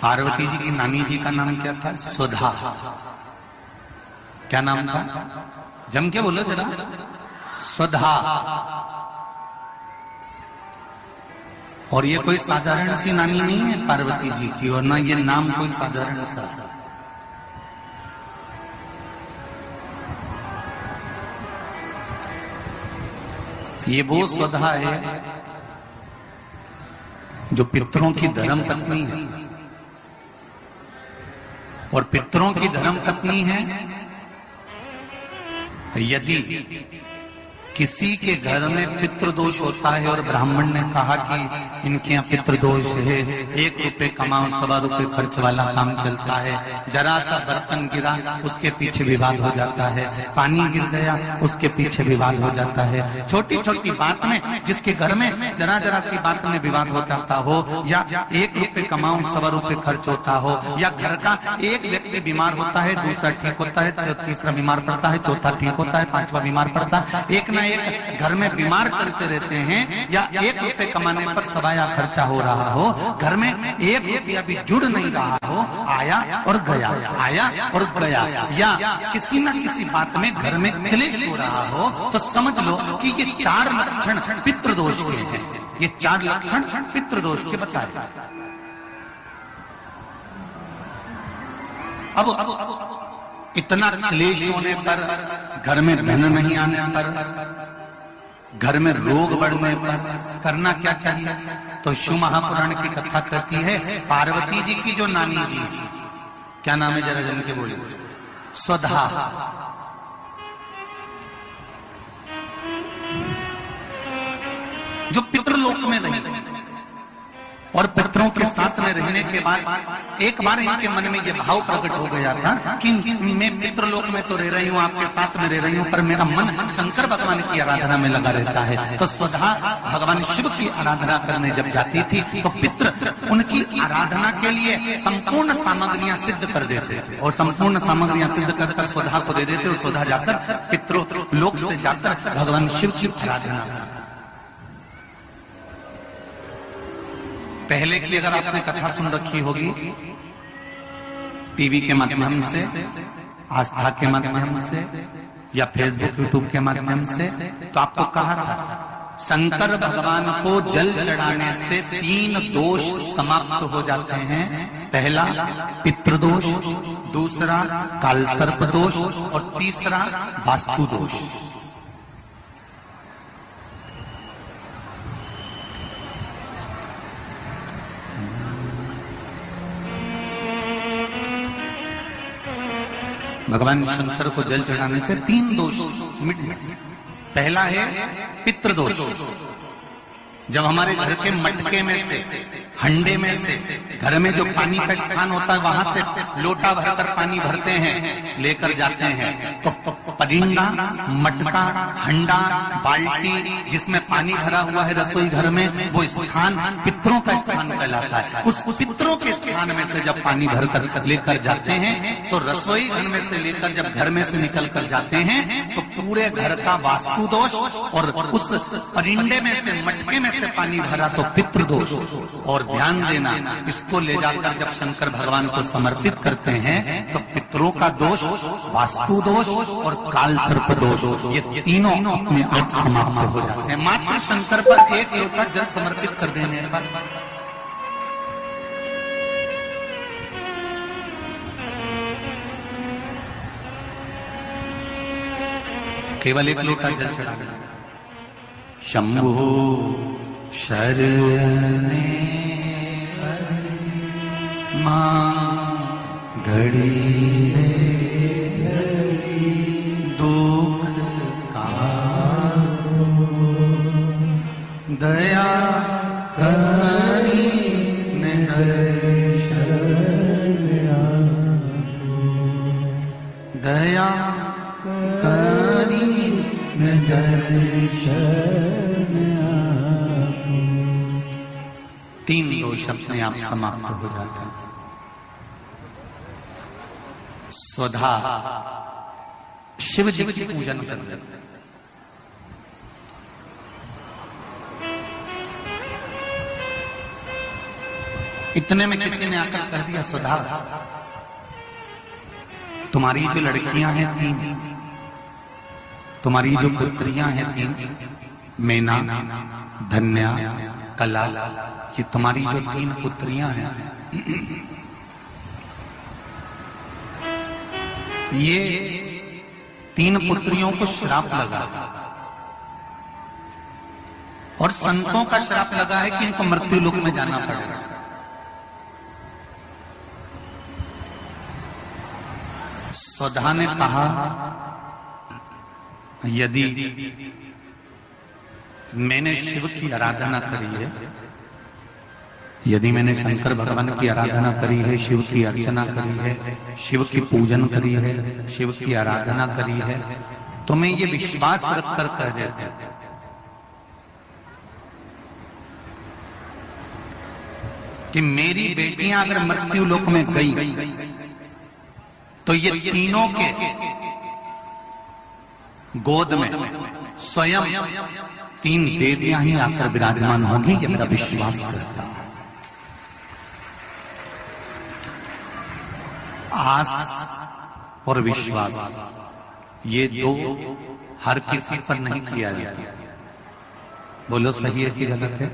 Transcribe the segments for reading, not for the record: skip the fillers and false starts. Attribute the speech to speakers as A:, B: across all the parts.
A: पार्वती जी की नानी जी का नाम क्या था? सुधा। क्या नाम था? जम के बोलो जरा। सुधा। और ये कोई साधारण सी नानी नहीं है पार्वती जी की, और ना ये नाम कोई साधारण सा। ये वो सुधा है जो पितरों की धर्म पत्नी है, और पितरों की धर्म पत्नी है। यदि किसी के घर में पितृदोष होता है और ब्राह्मण ने कहा कि इनके यहाँ पितृदोष है, 1 रुपए कमाओ 1.25 रुपए खर्च वाला काम चलता है, जरा सा बर्तन गिरा उसके पीछे विवाद हो जाता है, पानी गिर गया उसके पीछे विवाद हो जाता है, छोटी छोटी बात में जिसके घर में जरा जरा सी बात में विवाद हो जाता हो, या 1 रुपए कमाओ 1.25 रुपए खर्च होता हो, या घर का एक व्यक्ति बीमार होता है, दूसरा ठीक होता है, तीसरा बीमार पड़ता है, चौथा ठीक होता है, 5वां बीमार पड़ता है, एक ना एक घर में बीमार चलते रहते हैं, या 1 रुपए कमाने पर सवाया खर्चा हो रहा हो, घर में 1 रुपया भी जुड़ नहीं रहा हो, आया और गया, आया और गया, या किसी न किसी बात में घर में क्लेश हो रहा हो, तो समझ लो कि ये 4 लक्षण पितृदोष के हैं। ये 4 लक्षण पितृदोष के बताए। अब इतना क्लेश होने पर, घर में धन नहीं आने पर, घर में रोग बढ़ने पर करना क्या चाहिए? तो शिव महापुराण की कथा कहती है, पार्वती जी की जो नानी जी, क्या नाम है जरा जन के बोले? सुधा। जो पितृलोक में रही और पितरों के साथ में रहने के बाद एक बार इनके मन में यह भाव प्रकट हो गया था कि मैं पितृलोक में तो रह रही हूँ, आपके साथ में रह रही हूँ, पर मेरा मन शंकर भगवान की आराधना में लगा रहता है। तो सुधा भगवान शिव की आराधना करने जब जाती थी तो पितृ उनकी आराधना के लिए संपूर्ण सामग्रियां सिद्ध कर देते थे, और संपूर्ण सामग्रियां सिद्ध कर सुधा को दे देते, और सुधा जाकर पितृलोक से जाकर भगवान शिव की आराधना करते। पहले की अगर आपने कथा सुन रखी होगी टीवी के माध्यम से, आस्था के माध्यम से, या फेसबुक यूट्यूब के माध्यम से, तो आपको कहा था शंकर भगवान को जल चढ़ाने से 3 दोष समाप्त हो जाते हैं। पहला पितृदोष, दूसरा कालसर्प दोष, और तीसरा वास्तु दोष। भगवान शंकर को जल चढ़ाने से 3 दोष मिट। पहला है पितृदोष। जब हमारे घर के मटके में से, हंडे में से, घर में जो पानी का स्थान होता है वहां से लोटा भरकर पानी भरते हैं, लेकर जाते हैं, तो परिंदा, मटका, हंडा, बाल्टी जिसमें पानी भरा हुआ है रसोई घर में, वो स्थान पितरों का स्थान कहलाता है। उस पितरों के स्थान में से जब पानी भरकर लेकर जाते हैं, तो रसोई घर में से लेकर जब घर में से निकल कर जाते हैं, तो पूरे घर का वास्तु दोष, और उस परिंदे में से, मटके में से पानी भरा तो पितृदोष। और ध्यान देना, इसको ले जाकर जब शंकर भगवान को समर्पित करते हैं, तो पितरों का दोष, वास्तु दोष और काल सर्प दोष, ये तीनों अपने आप समाप्त हो जाते हैं मात्र शंकर पर 1 लोटा जल समर्पित कर देने पर। केवल 1 लोटा जल चढ़ा देना। शंभो शरणे मां घड़ी दुख कारो, दया करी दया करी तीन दोष अपने आप समाप्त हो जाते हैं। स्वधा शिव जी की पूजन करते हैं। इतने में किसी ने आकर कह दिया, सुधा तुम्हारी जो लड़कियां हैं 3, तुम्हारी जो पुत्रियां हैं 3, मेना, धन्या, कला, ये तुम्हारी जो 3 पुत्रियां हैं, ये 3 पुत्रियों को श्राप लगा और संतों का श्राप लगा है कि इनको मृत्यु लोक में जाना पड़ेगा। सुधा ने कहा, यदि मैंने शिव की आराधना करी है, यदि मैंने शंकर भगवान की आराधना करी है, शिव की अर्चना करी है, शिव की पूजन करी है, शिव की आराधना करी है, तो मैं ये विश्वास रखकर कह देते कि मेरी बेटियां अगर मृत्यु लोक में गई तो ये तीनों के गोद में स्वयं 3 देवियां ही आकर विराजमान होंगी, ये मेरा विश्वास करता हूं। आस और विश्वास ये 2 हर किसी पर नहीं किया जाता। बोलो सही है कि गलत है?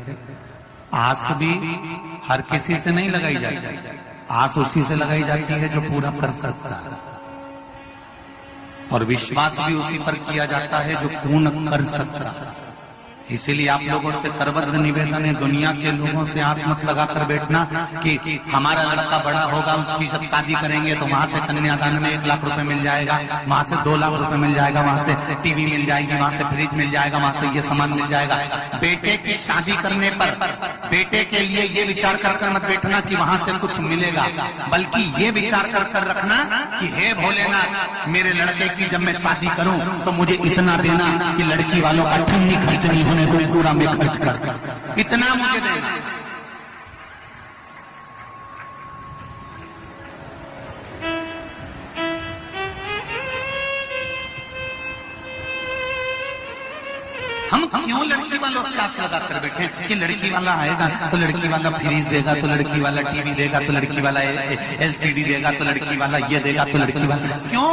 A: आस भी हर किसी से नहीं लगाई जाती, आस उसी से लगाई जाती है जो पूरा कर सकता है, और विश्वास भी उसी पर किया जाता है जो पूर्ण कर सकता है। इसीलिए आप लोगों से सर्वत्र निवेदन है, दुनिया के लोगों से आस मत लगाकर बैठना कि हमारा लड़का बड़ा होगा, उसकी जब शादी करेंगे तो वहां से कन्यादान में 1 लाख रुपए मिल जाएगा, वहां से 2 लाख रुपए मिल जाएगा, वहां से टीवी मिल जाएगी, वहां से फ्रिज मिल जाएगा, वहां से ये सामान मिल जाएगा। बेटे की शादी करने पर बेटे के लिए ये विचार कर मत बैठना कि वहां से कुछ मिलेगा, बल्कि ये विचार कर रखना कि हे भोलेनाथ, मेरे लड़के की जब मैं शादी करूं तो मुझे इतना देना कि लड़की वालों का ठन्नी खर्च नहीं होने को पूरा मैं खर्च कर, इतना मुझे देना। हम क्यों लड़की वालों से आस लगा कर बैठे कि लड़की वाला आएगा तो लड़की वाला फ्रीज देगा, तो लड़की वाला टीवी देगा, तो लड़की वाला LCD देगा, तो लड़की वाला ये देगा, तो लड़की वाला क्यों?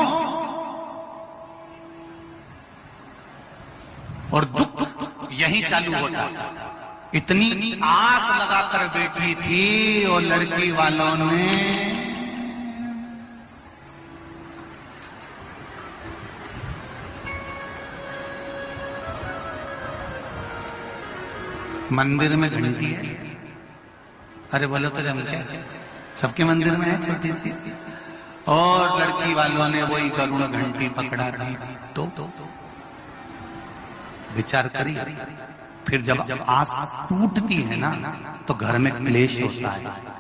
A: और दुख यही चालू होता। इतनी आस लगाकर बैठी थी और लड़की वालों ने मंदिर में घंटी है, अरे बोलो तो जम क्या, सबके मंदिर में है छोटी सी, और लड़की वालों ने वही गरुड़ घंटी पकड़ा दी। तो विचार करिए, फिर जब आस टूटती है ना तो घर में क्लेश होता है।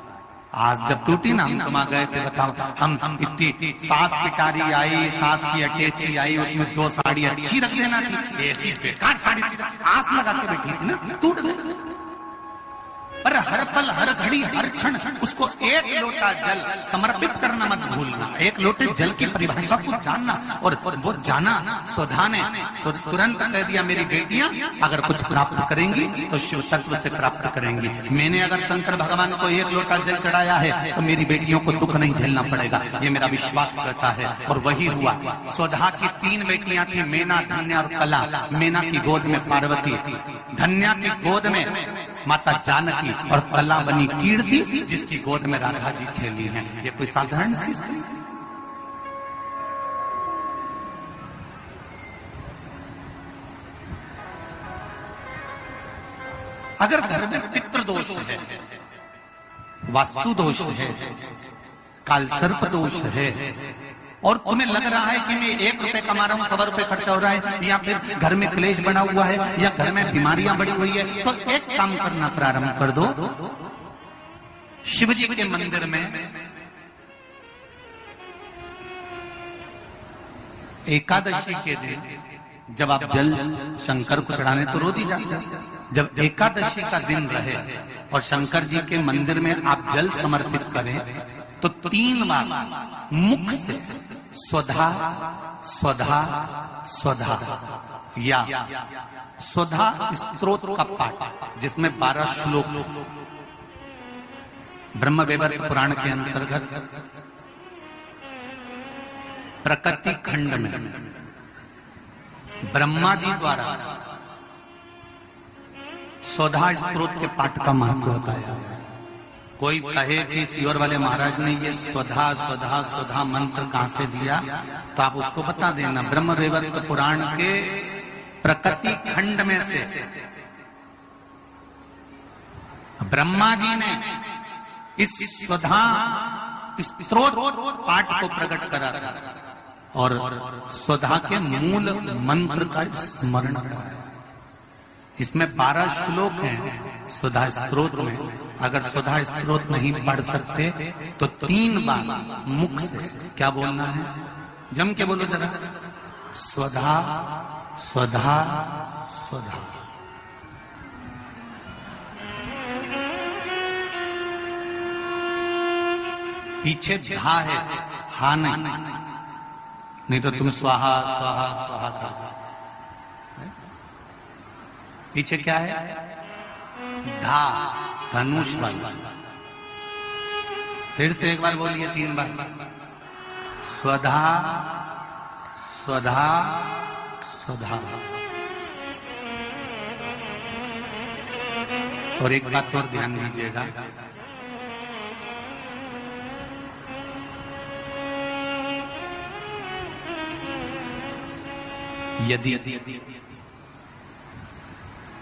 A: आज जब टूटी ना, हम तुम आ गए थे, बताओ, हम इतनी सास पिटारी आई, सास की अटैची आई, उसमें 2 साड़ी अच्छी रख देना थी, ऐसी बेकार साड़ी आस लगा के बैठी थी ना, टूट गई। पर हर पल, हर घड़ी, हर क्षण उसको 1 लोटा जल समर्पित करना मत भूलना, 1 लोटे जल की परिभाषा को जानना। और वो जाना, सुधा ने तुरंत कह दिया, मेरी बेटियां अगर कुछ प्राप्त करेंगी तो शिव तत्व से प्राप्त करेंगी। मैंने अगर शंकर भगवान को 1 लोटा जल चढ़ाया है तो मेरी बेटियों को दुख नहीं झेलना पड़ेगा, ये मेरा विश्वास करता है। और वही हुआ। सुधा की 3 बेटियां थी, मेना, धन्या और कला। मेना की गोद में पार्वती, धन्या की गोद में माता जानकी, और कला बनी कीर्ति, जिसकी गोद में राधा जी खेली हैं। ये कोई साधारण सी स्त्री? अगर घर में पितृ दोष है, वास्तु दोष है, काल सर्प दोष है, और तुम्हें लग रहा है कि मैं 1 रुपए कमा रहा हूं, 100 रुपए खर्चा हो रहा है, या फिर घर में क्लेश बना हुआ है, या घर में बीमारियां बढ़ी हुई है, तो एक काम करना प्रारंभ कर दो। शिव जी के मंदिर में एकादशी के दिन जब आप जल शंकर को चढ़ाने तो रोज ही जाते, जब एकादशी का दिन रहे और शंकर जी के मंदिर में आप जल समर्पित करें तो 3 बार मुख से स्वधा स्वधा स्वधा या स्वधा स्तोत्र का पाठ, जिसमें 12 श्लोक ब्रह्मवैवर्त पुराण के अंतर्गत प्रकृति खंड में ब्रह्मा जी द्वारा स्वधा स्तोत्र के पाठ का महत्व बताया। कोई कहे कि सियोर वाले महाराज ने ये स्वधा स्वधा स्वधा मंत्र कहां से दिया, तो आप उसको बता देना। ब्रह्मवैवर्त पुराण के प्रकृति खंड में से ब्रह्मा जी ने इस स्वधा स्तोत्र पाठ को प्रकट करा और स्वधा के मूल मंत्र का स्मरण कराया। इसमें 12 श्लोक हैं स्वधा स्तोत्र में। अगर स्वधा स्तोत्र नहीं पढ़ सकते तो 3 बार मुख से क्या बोलना है, जम के बोलो जरा, स्वधा स्वधा स्वधा। पीछे धा है, हा नहीं तो तुम स्वाहा स्वाहा स्वाहा था। पीछे क्या है, धा, धनुष वाला। फिर से एक बार बोलिए 3 बार, स्वधा स्वधा स्वधा। और एक बात और ध्यान दीजिएगा, यदि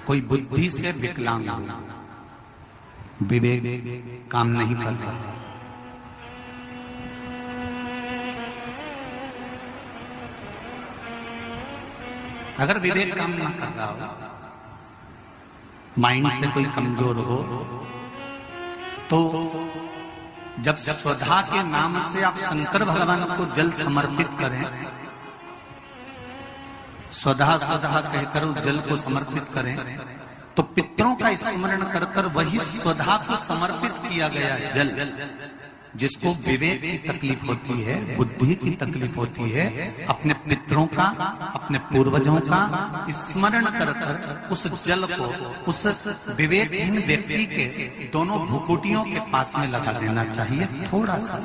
A: कोई बुद्धि से विकलांग, विवेक काम नहीं कर रहा, अगर विवेक काम नहीं कर रहा हो, माइंड से कोई कमजोर हो, तो जब स्वधा के नाम से आप शंकर भगवान को जल समर्पित करें, स्वधा स्वधा कहकर जल को समर्पित करें, तो पितरों का स्मरण कर कर वही स्वधा को समर्पित किया गया जल, जिसको विवेक की तकलीफ होती है, बुद्धि की तकलीफ होती है, अपने पितरों का, अपने पूर्वजों का स्मरण कर कर उस जल को उस विवेकहीन व्यक्ति के दोनों भुकुटियों के पास में लगा देना चाहिए, थोड़ा सा।